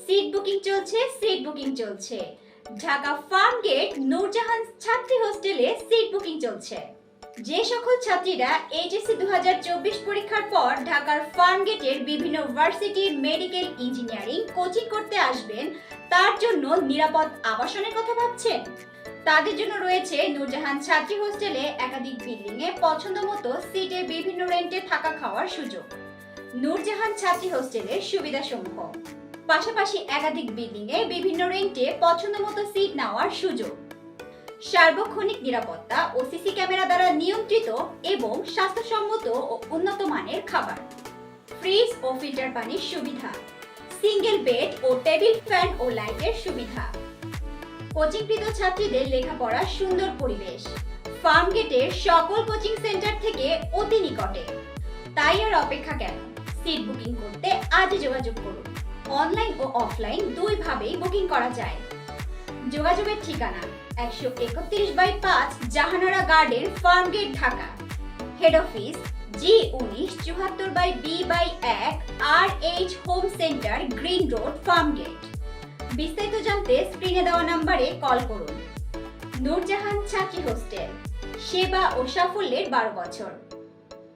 Seat booking চলছে। Dhaka farm gate Nurjahan ছাত্রী হোস্টেলে সিট বুকিং চলছে। যে সকল ছাত্রীরা এইচএসসি 2024 পরীক্ষার পর ঢাকার ফার্ম গেটের বিভিন্ন ভার্সিটি মেডিকেল ইঞ্জিনিয়ারিং কোচিং করতে আসবেন, তার জন্য নিরাপদ আবাসনের কথা ভাবছেন, তাদের জন্য রয়েছে নূরজাহান ছাত্রী হোস্টেলে একাধিক বিল্ডিংয়ে পছন্দমতো সিটে বিভিন্ন রেন্টে থাকা খাওয়ার সুযোগ। নূরজাহান ছাত্রী হোস্টেলের সুবিধাসমূহ: পাশাপাশি একাধিক বিল্ডিংয়ে বিভিন্ন রেন্টে পছন্দমতো সিট নেওয়ার সুযোগ, সার্বক্ষণিক নিরাপত্তা ও সিসি ক্যামেরা দ্বারা নিয়ন্ত্রিত এবং স্বাস্থ্যসম্মত ও উন্নত মানের খাবার, ফ্রিজ ও ফিল্টার পানির সুবিধা, সিঙ্গেল বেড ও টেবিল ফ্যান ও লাইটের সুবিধা, কোচিংকৃত ছাত্রীদের লেখাপড়ার সুন্দর পরিবেশ, ফার্ম গেটের সকল কোচিং সেন্টার থেকে অতি নিকটে। তাই আর অপেক্ষা কেন? সিট বুকিং করতে আজই যোগাযোগ করুন। অনলাইন ও অফলাইন দুইভাবেই বুকিং করা যায়। যোগাযোগের ঠিকানা 131/5 Jahanara garden, farm gate, Dhaka. Head office G19 74/B/1 RH home centre, green road, farm gate. বিস্তারিত জানতে স্ক্রিনে দেওয়া নম্বরে কল করুন। নূরজাহান ছাত্রী হোস্টেল, সেবা ও সাফল্যের 12 বছর।